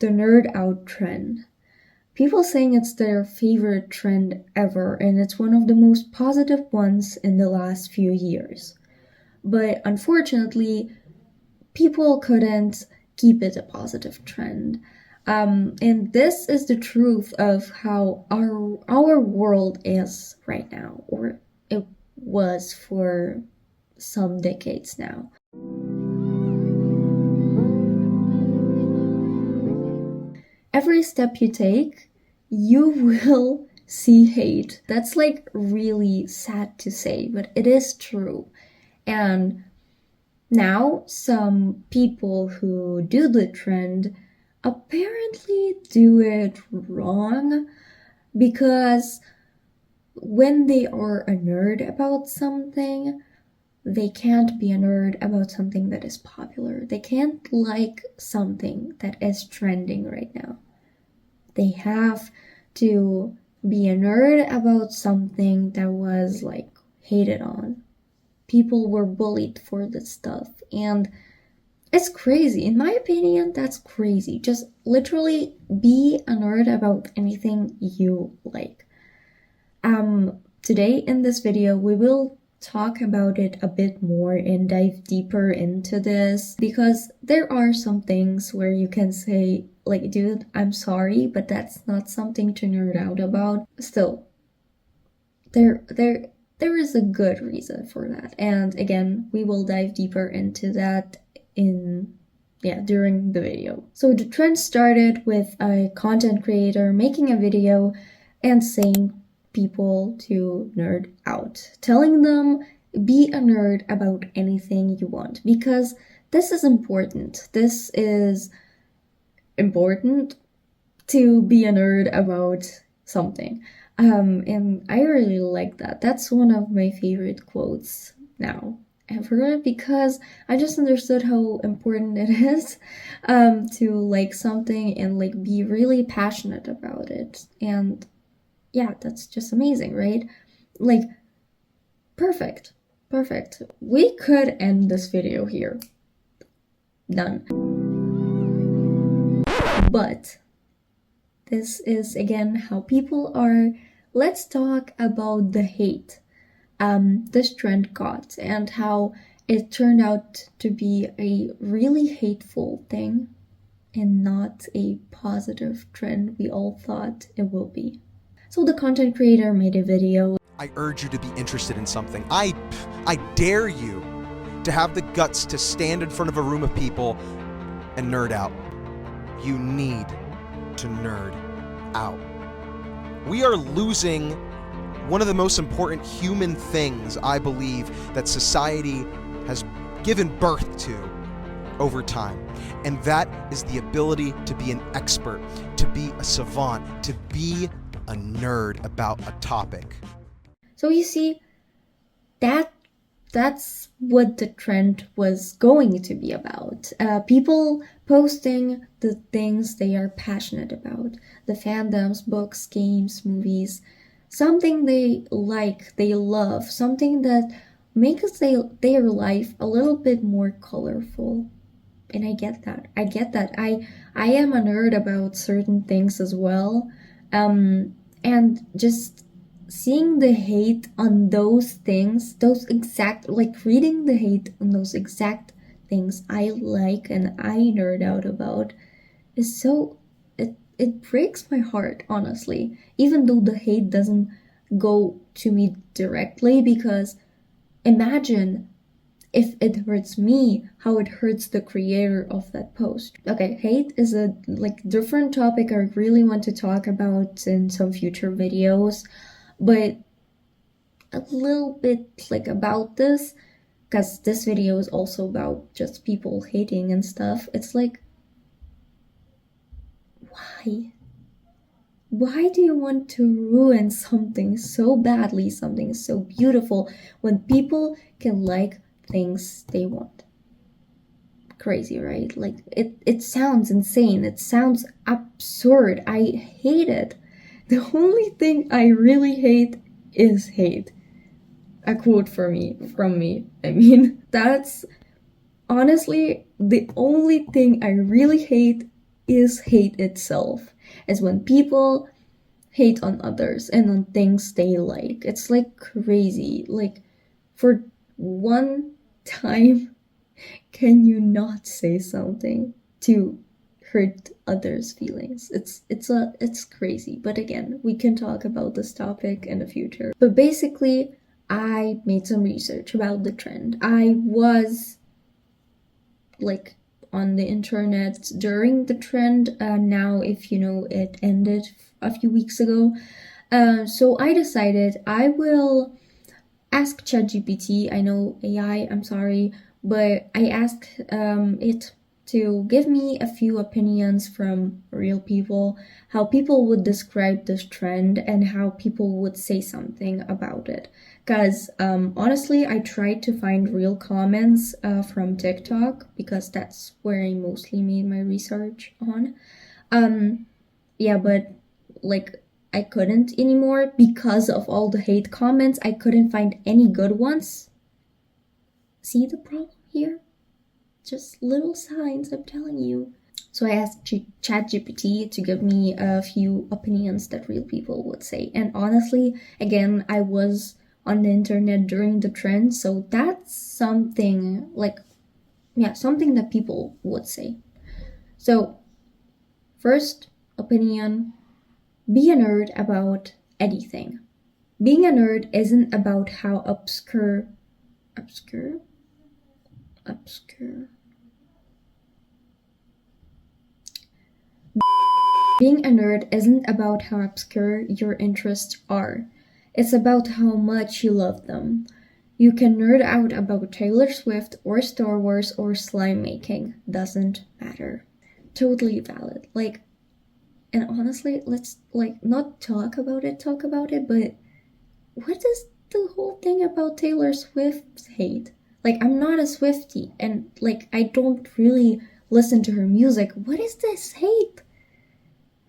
the nerd out trend. People saying it's their favorite trend ever, and it's one of the most positive ones in the last few years. But unfortunately, people couldn't keep it a positive trend. And this is the truth of how our world is right now, or it was for some decades now. Every step you take, you will see hate. That's like really sad to say, but it is true. And now some people who do the trend apparently do it wrong, because when they are a nerd about something, they can't be a nerd about something that is popular. They can't like something that is trending right now. They have to be a nerd about something that was like hated on. People were bullied for this stuff, and it's crazy. In my opinion, that's crazy. Just literally be a nerd about anything you like. Today in this video, we will talk about it a bit more and dive deeper into this, because there are some things where you can say, like, dude, I'm sorry, but that's not something to nerd out about. Still, there is a good reason for that. And again, we will dive deeper into that during the video. So the trend started with a content creator making a video and saying people to nerd out, telling them be a nerd about anything you want, because this is important. This is important to be a nerd about something. And I really like that. That's one of my favorite quotes now ever, because I just understood how important it is to like something and like be really passionate about it. And yeah, that's just amazing, right? Like, perfect. We could end this video here. Done. But this is again how people are. Let's talk about the hate this trend got, and how it turned out to be a really hateful thing and not a positive trend we all thought it will be. So the content creator made a video. I urge you to be interested in something. I dare you to have the guts to stand in front of a room of people and nerd out. You need to nerd out. We are losing one of the most important human things, I believe, that society has given birth to over time. And that is the ability to be an expert, to be a savant, to be a nerd about a topic. So you see, that's what the trend was going to be about. People posting the things they are passionate about, the fandoms, books, games, movies, something they like, they love, something that makes their life a little bit more colorful. And I get that. I am a nerd about certain things as well. And just seeing the hate on those things, reading the hate on those exact things I like and I nerd out about, is so, it breaks my heart, honestly, even though the hate doesn't go to me directly, because imagine if it hurts me, how it hurts the creator of that post. Okay, hate is a different topic I really want to talk about in some future videos, but a little bit about this, because this video is also about just people hating and stuff. It's like, why do you want to ruin something so badly, something so beautiful, when people can like things they want? Crazy, right? Like, it sounds insane, it sounds absurd. I hate it. The only thing I really hate is hate. A quote from me. I mean, that's honestly the only thing I really hate is hate itself. It's when people hate on others and on things they like. It's like crazy. Like, for one time, can you not say something to hurt others' feelings? It's crazy. But again, we can talk about this topic in the future. But basically, I made some research about the trend. I was like on the internet during the trend. Now, if you know, it ended a few weeks ago. So I decided I will ask ChatGPT. I know AI, I'm sorry, but I asked it to give me a few opinions from real people, how people would describe this trend and how people would say something about it. Because honestly, I tried to find real comments from TikTok because that's where I mostly made my research on. Yeah, but like I couldn't anymore because of all the hate comments. I couldn't find any good ones. See the problem here? Just little signs, I'm telling you. So I asked ChatGPT to give me a few opinions that real people would say. And honestly, again, I was on the internet during the trend, so that's something like, yeah, something that people would say. So, first opinion, be a nerd about anything. Being a nerd isn't about how obscure. Being a nerd isn't about how obscure your interests are. It's about how much you love them. You can nerd out about Taylor Swift or Star Wars or slime making. Doesn't matter. Totally valid. Like, and honestly, let's not talk about it, but what is the whole thing about Taylor Swift's hate? Like, I'm not a Swiftie, and like, I don't really listen to her music. What is this hate?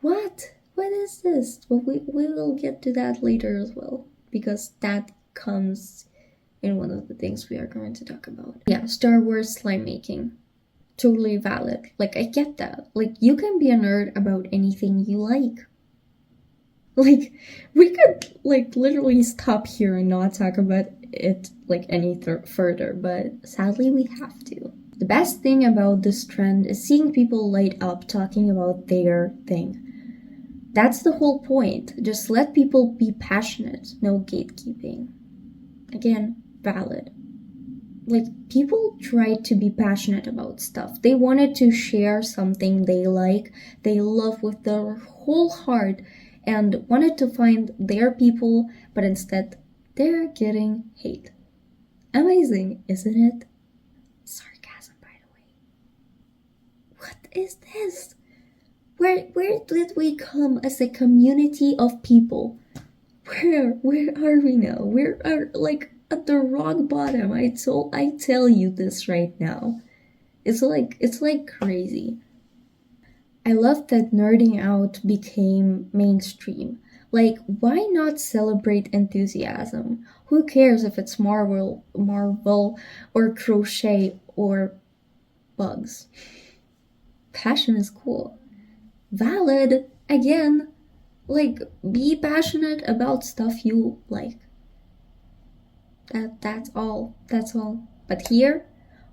What is this? Well, we will get to that later as well, because that comes in one of the things we are going to talk about. Yeah, Star Wars slime making. Totally valid. Like, I get that. Like, you can be a nerd about anything you like. Like, we could, like, literally stop here and not talk about it, like, any further, but sadly we have to. The best thing about this trend is seeing people light up talking about their thing. That's the whole point. Just let people be passionate, no gatekeeping. Again, valid. Like, people tried to be passionate about stuff. They wanted to share something they like, they love with their whole heart, and wanted to find their people, but instead, they're getting hate. Amazing, isn't it? Sarcasm, by the way. What is this? Where did we come as a community of people? Where are we now? We are like at the rock bottom. I tell you this right now. It's like crazy. I love that nerding out became mainstream. Like, why not celebrate enthusiasm? Who cares if it's Marvel or crochet or bugs? Passion is cool. Valid, again. Like, be passionate about stuff you like. That's all. But here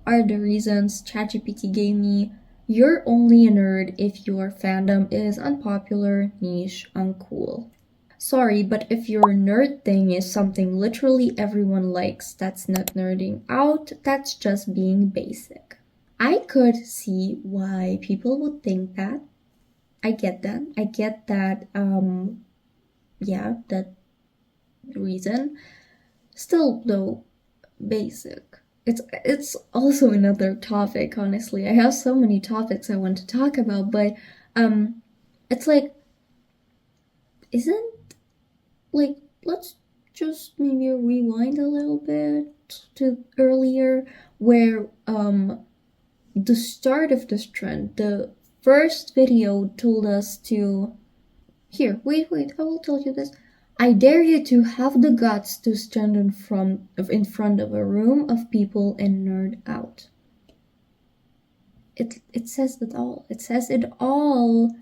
are the reasons ChatGPT gave me. You're only a nerd if your fandom is unpopular, niche, uncool. Sorry, but if your nerd thing is something literally everyone likes, that's not nerding out, that's just being basic. I could see why people would think that. I get that. Yeah, that reason. Still, though, basic. It's also another topic, honestly. I have so many topics I want to talk about, but it's like, isn't, like, let's just maybe rewind a little bit to earlier, where the start of this trend, the first video told us to, here, wait, I will tell you this. I dare you to have the guts to stand in front of a room of people and nerd out. it says it all. It says it all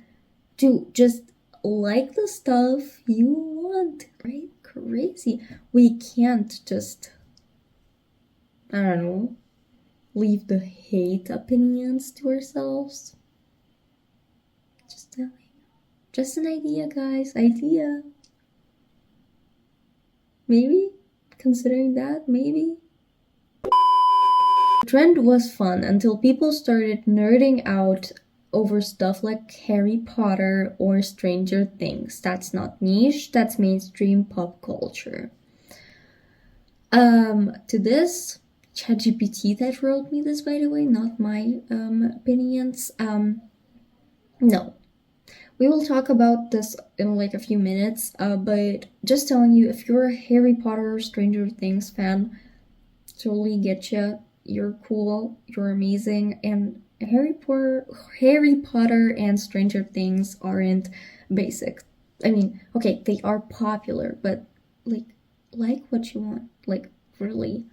to just like the stuff you want, right? Crazy. We can't just, I don't know, leave the hate opinions to ourselves. Just telling. Just an idea, guys. Idea. Maybe? Considering that, maybe? The trend was fun until people started nerding out over stuff like Harry Potter or Stranger Things. That's not niche, that's mainstream pop culture. To this, ChatGPT that wrote me this, by the way, not my opinions. No. We will talk about this in like a few minutes, but just telling you, if you're a Harry Potter or Stranger Things fan, totally get you. You're cool, you're amazing, and Harry Potter and Stranger Things aren't basic. I mean, okay, they are popular, but like what you want, like really.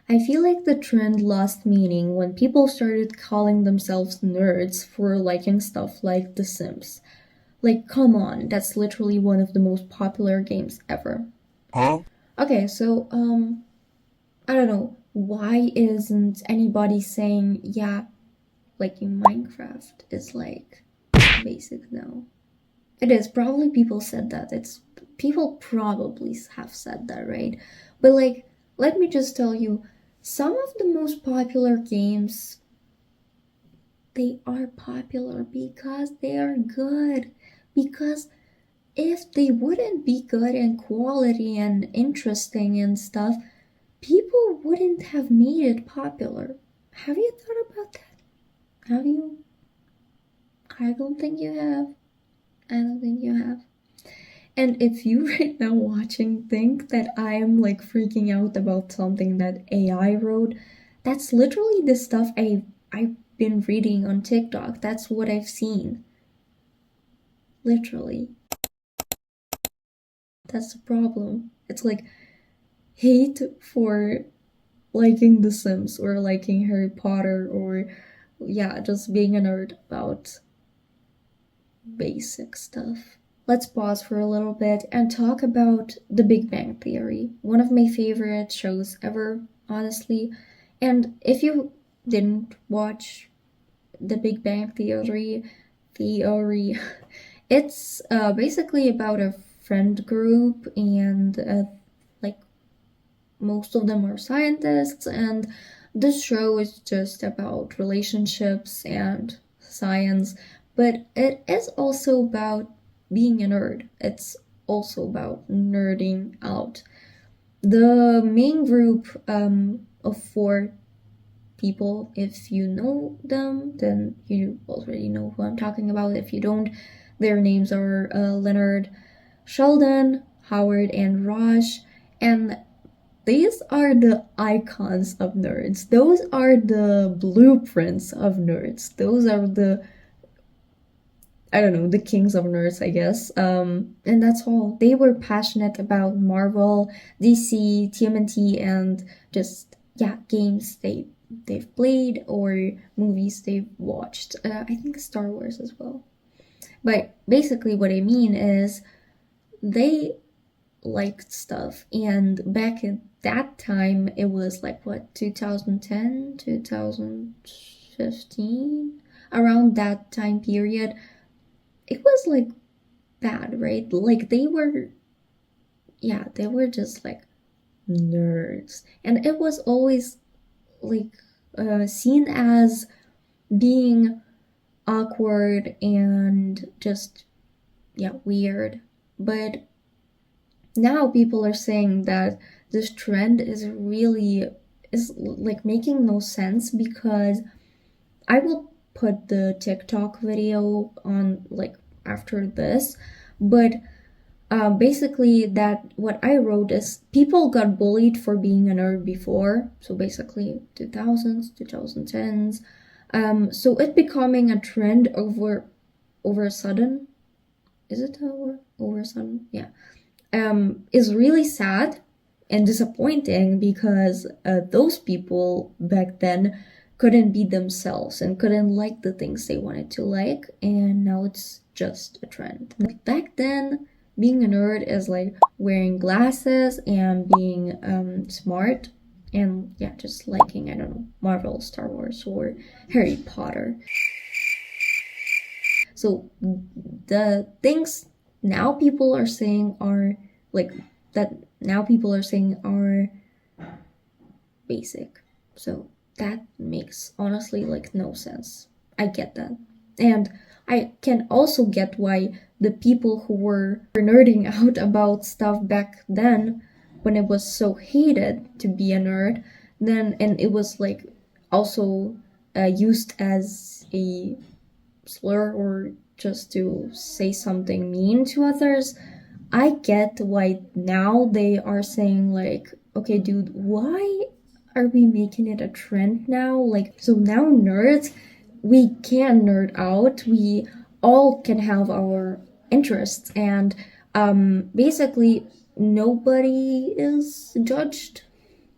I feel like the trend lost meaning when people started calling themselves nerds for liking stuff like The Sims. Like, come on, that's literally one of the most popular games ever. Huh? Okay, so, I don't know, why isn't anybody saying, yeah, liking Minecraft is like basic now? It is, probably people said that. People probably have said that, right? But like, let me just tell you, some of the most popular games, they are popular because they are good. Because if they wouldn't be good and quality and interesting and stuff, people wouldn't have made it popular. Have you thought about that? Have you? I don't think you have. I don't think you have. And if you right now watching think that I am like freaking out about something that AI wrote, that's literally the stuff I've been reading on TikTok. That's what I've seen. Literally. That's the problem. It's like hate for liking The Sims or liking Harry Potter or yeah, just being a nerd about basic stuff. Let's pause for a little bit and talk about The Big Bang Theory, one of my favorite shows ever, honestly. And if you didn't watch The Big Bang Theory, it's basically about a friend group, and like most of them are scientists, and this show is just about relationships and science, but it is also about being a nerd. It's also about nerding out. The main group of four people, if you know them, then you already know who I'm talking about. If you don't, their names are Leonard, Sheldon, Howard, and Raj, and these are the icons of nerds. Those are the blueprints of nerds. Those are the, I don't know, the kings of nerds, I guess. And that's all. They were passionate about Marvel, DC, TMNT, and just yeah, games they've played or movies they've watched. I think Star Wars as well. But basically, what I mean is they liked stuff, and back at that time, it was like what, 2010, 2015, around that time period. It was like bad, right? Like they were just like nerds, and it was always like seen as being awkward and just yeah, weird. But now people are saying that this trend is like making no sense, because I will put the TikTok video on like after this, but basically that what I wrote is people got bullied for being a nerd before, so basically 2000s, 2010s. So it becoming a trend over a sudden. Is it over a sudden? Yeah. Is really sad and disappointing, because those people back then couldn't be themselves and couldn't like the things they wanted to like, and now it's just a trend. Back then, being a nerd is like wearing glasses and being smart and yeah, just liking, I don't know, Marvel, Star Wars, or Harry Potter. So the things now people are saying are like that now people are saying are basic. So that makes honestly like no sense. I get that. And I can also get why the people who were nerding out about stuff back then, when it was so hated to be a nerd, then and it was like also used as a slur or just to say something mean to others. I get why now they are saying like, okay, dude, why are we making it a trend now? Like, so now nerds, we can nerd out. We all can have our interests, and basically nobody is judged,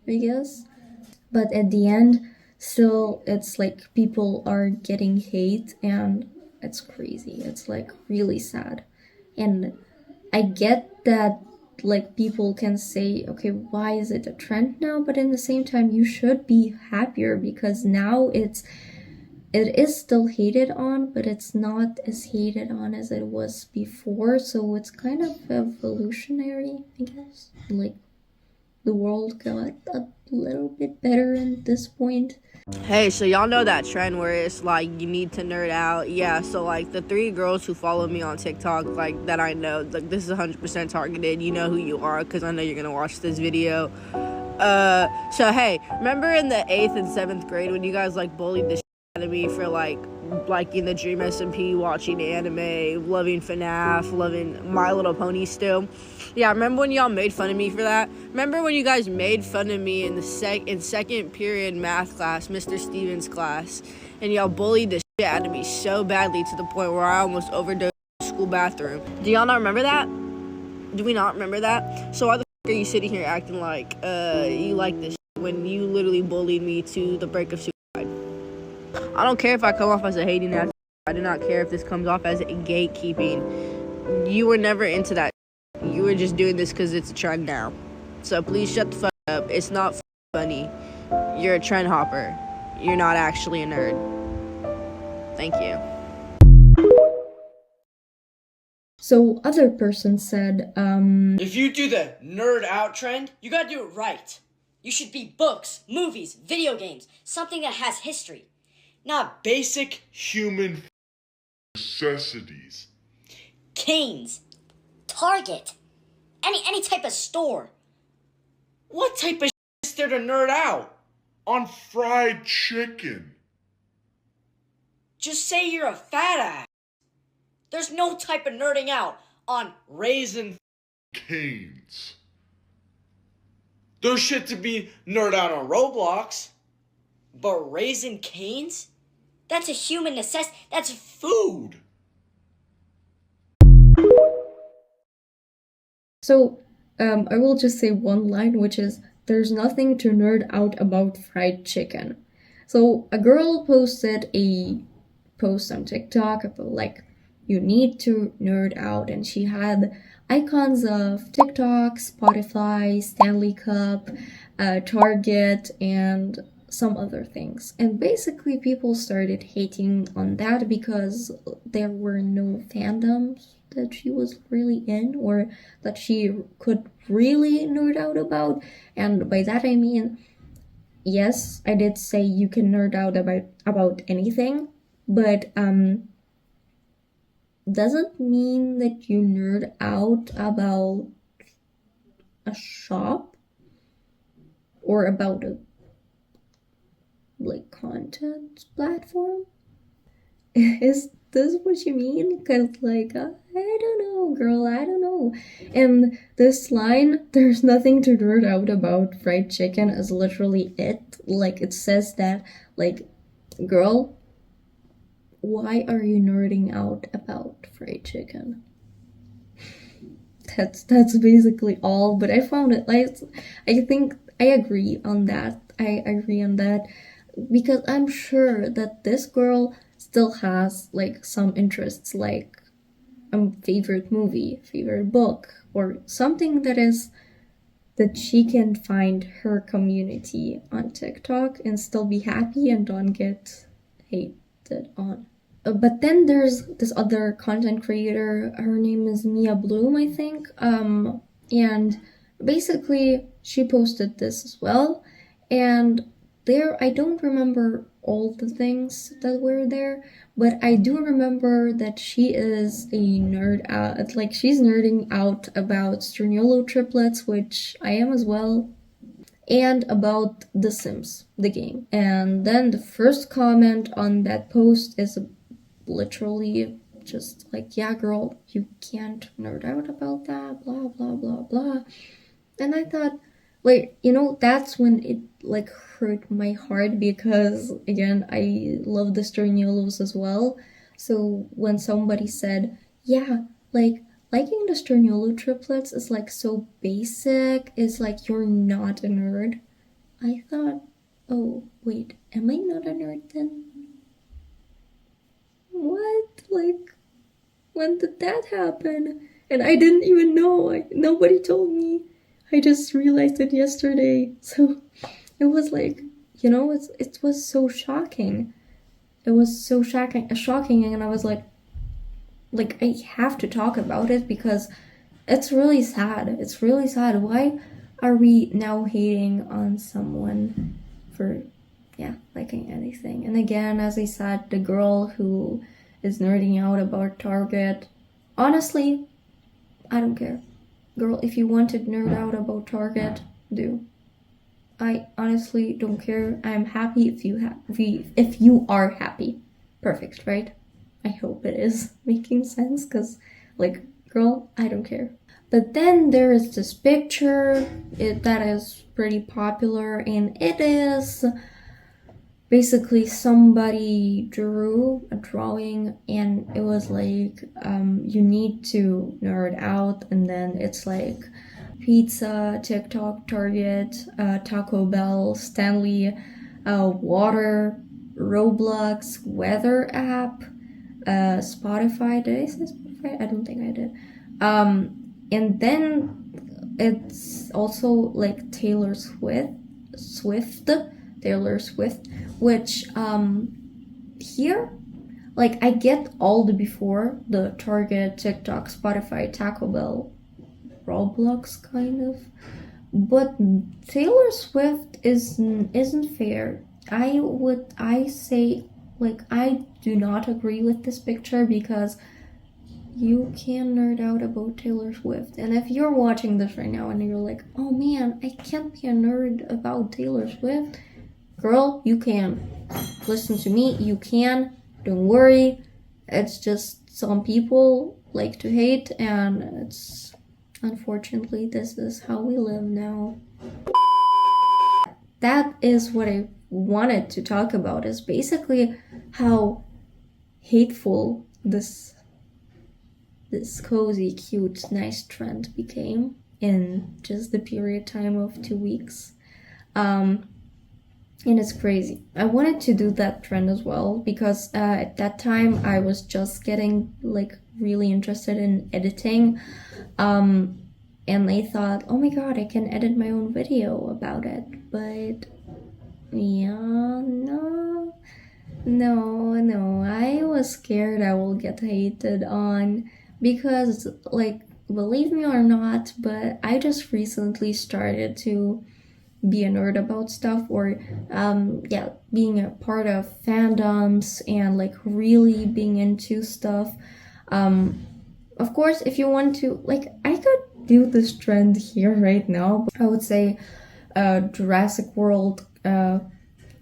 I guess. But at the end, still, it's like people are getting hate, and it's crazy. It's like really sad. And I get that like people can say, okay, why is it a trend now? But in the same time, you should be happier because now it is still hated on, but it's not as hated on as it was before. So it's kind of evolutionary, I guess. Like the world got a little bit better at this point. Hey, so y'all know that trend where it's like you need to nerd out? Yeah, so like the 3 girls who follow me on TikTok, like that I know, like this is 100% targeted. You know who you are because I know you're gonna watch this video. So hey, remember in the 8th and 7th grade when you guys like bullied the shit out of me for like liking the Dream SMP, watching anime, loving FNAF, loving My Little Pony still? Yeah, remember when y'all made fun of me for that? Remember when you guys made fun of me in the second period math class, Mr. Stevens' class, and y'all bullied the shit out of me so badly to the point where I almost overdosed in the school bathroom? Do y'all not remember that? Do we not remember that? So why the f*** are you sitting here acting like you like this shit when you literally bullied me to the break of suicide? I don't care if I come off as a hating ass. I do not care if this comes off as a gatekeeping. You were never into that. You were just doing this because it's a trend now. So please shut the fuck up. It's not funny. You're a trend hopper. You're not actually a nerd. Thank you. So other person said, if you do the nerd out trend, you gotta do it right. You should be books, movies, video games, something that has history. Not Basic human necessities. Canes, Target, any type of store. what type of shit is there to nerd out? On fried chicken. Just say you're a fat ass. There's no type of nerding out on Raisin Canes. There's shit to be nerd out on Roblox. but Raisin Canes? That's a human necessity. That's Food. so I will just say one line, which is, there's nothing to nerd out about fried chicken. So a girl posted a post on TikTok about like, you need to nerd out, and she had icons of TikTok, Spotify, Stanley Cup, Target, and some other things. And basically people started hating on that because there were no fandoms that she was really in or that she could really nerd out about. And by that I mean, yes, I did say you can nerd out about anything, but doesn't mean that you nerd out about a shop or about a like content platform. Is this what you mean? Because like I don't know, girl, I don't know. And this line, there's nothing to nerd out about fried chicken, is literally it. Like it says that, like, girl, why are you nerding out about fried chicken? That's basically all. But I found it like, I think I agree on that. I agree on that. because I'm sure that this girl still has like some interests, like a favorite movie, favorite book, or something that she can find her community on TikTok and still be happy and don't get hated on. But then there's this other content creator, her name is Mia Bloom, I think, and basically she posted this as well, and there I don't remember all the things that were there, but I do remember that she is a nerd out, like she's nerding out about Straniolo triplets, which I am as well, and about The Sims, the game. And then the first comment on that post is literally just like, yeah, girl, you can't nerd out about that, blah, blah, blah, blah. And I thought, like, that's when it like hurt my heart because, again, I love the Sterniolos as well. So when somebody said, yeah, like, liking the Sterniolo triplets is like so basic, it's like you're not a nerd. I thought, oh, wait, am I not a nerd then? What? Like, when did that happen? And I didn't even know. Nobody told me. I just realized it yesterday. So it was like, it was so shocking. It was so shocking, and I was like, I have to talk about it because it's really sad. It's really sad. Why are we now hating on someone for, liking anything? And again, as I said, the girl who is nerding out about Target, honestly, I don't care. Girl, if you want to nerd out about Target, do. I honestly don't care. I'm happy if you are happy. Perfect, right? I hope it is making sense, because, girl, I don't care. But then there is this picture that is pretty popular, and it is basically somebody drew a drawing, and it was like, you need to nerd out, and then it's like pizza, TikTok, Target, Taco Bell, Stanley, water, Roblox, weather app, Spotify. Did I say Spotify? I don't think I did. And then it's also like Taylor Swift, which here, I get all the before, the Target, TikTok, Spotify, Taco Bell, Roblox kind of, but Taylor Swift isn't fair. I say, I do not agree with this picture, because you can nerd out about Taylor Swift. And if you're watching this right now and you're like, oh man, I can't be a nerd about Taylor Swift, girl, you can. Listen to me, you can. Don't worry. It's just some people like to hate, and it's unfortunately this is how we live now. That is what I wanted to talk about, is basically how hateful this cozy, cute, nice trend became in just the period time of 2 weeks. And it's crazy. I wanted to do that trend as well, because at that time I was just getting really interested in editing. And I thought, oh my god, I can edit my own video about it. But yeah, no, I was scared I will get hated on, because believe me or not, but I just recently started to be a nerd about stuff, or being a part of fandoms and really being into stuff. Of course, if you want to, I could do this trend here right now, but I would say Jurassic World, I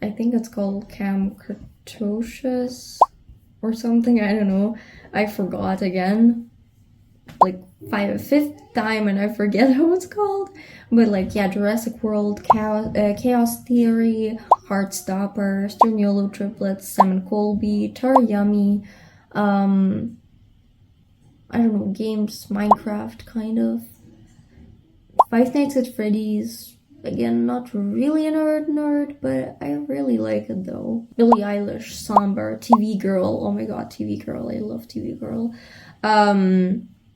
think it's called Cam Cartocious or something, I don't know, I forgot again, fifth time, and I forget how it's called, but Jurassic World, Chaos Theory, Heartstopper, Sturniolo Triplets, Sam Colby, Taryami, I don't know, games, Minecraft, kind of, Five Nights at Freddy's, again, not really a nerd, but I really like it though. Billie Eilish, Somber, TV Girl. Oh my god, TV Girl. I love TV Girl.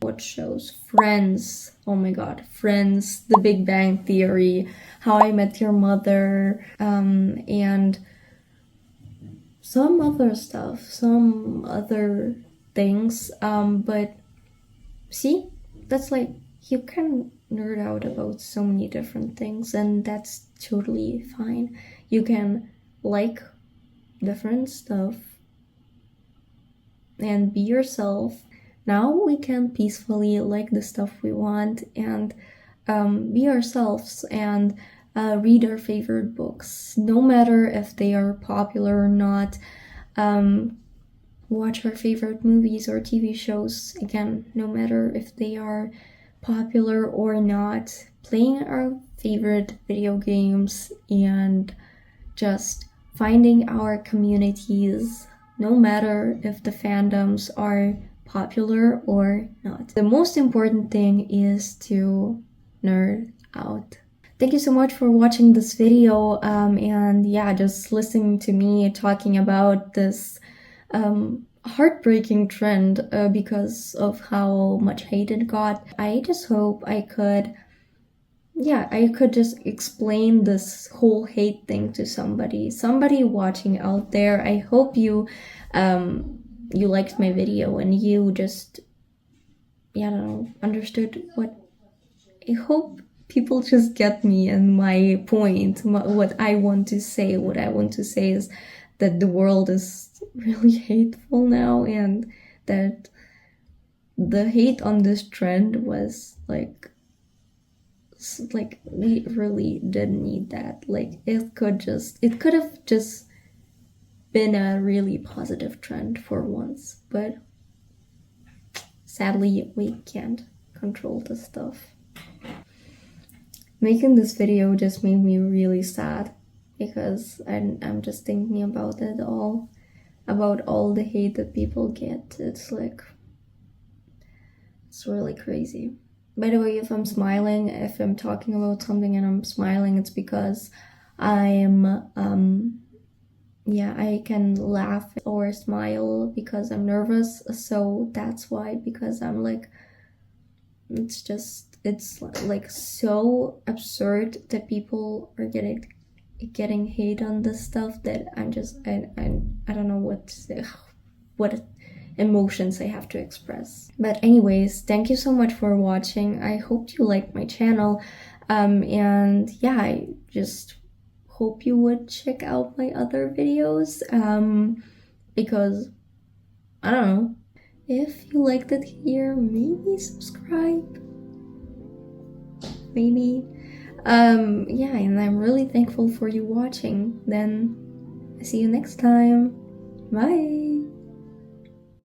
What shows? Friends. Oh my god, Friends, The Big Bang Theory, How I Met Your Mother, and some other stuff, some other things. But see, that's like, you can nerd out about so many different things, and that's totally fine. You can like different stuff and be yourself. Now we can peacefully like the stuff we want and be ourselves and read our favorite books, no matter if they are popular or not. Watch our favorite movies or TV shows, again, no matter if they are popular or not. Playing our favorite video games and just finding our communities, no matter if the fandoms are popular or not. The most important thing is to nerd out. Thank you so much for watching this video, and yeah, just listening to me talking about this heartbreaking trend because of how much hate it got. I just hope I could just explain this whole hate thing to somebody watching out there. I hope you you liked my video and you just, I don't know, understood what I hope people just get me and my point, what I want to say. What I want to say is that the world is really hateful now, and that the hate on this trend was like we really didn't need that. Like, it could have just been a really positive trend for once, but sadly we can't control the stuff. Making this video just made me really sad because I'm just thinking about it all, about all the hate that people get. It's like, it's really crazy. By the way, if I'm smiling, if I'm talking about something and I'm smiling, it's because I'm I can laugh or smile because I'm nervous. So that's why, because I'm like, it's like so absurd that people are getting hate on this stuff that I don't know what emotions I have to express. But anyways, thank you so much for watching. I hope you like my channel, and yeah, I just hope you would check out my other videos, because I don't know, if you liked it here, maybe subscribe, maybe. Yeah, and I'm really thankful for you watching. Then I see you next time. Bye.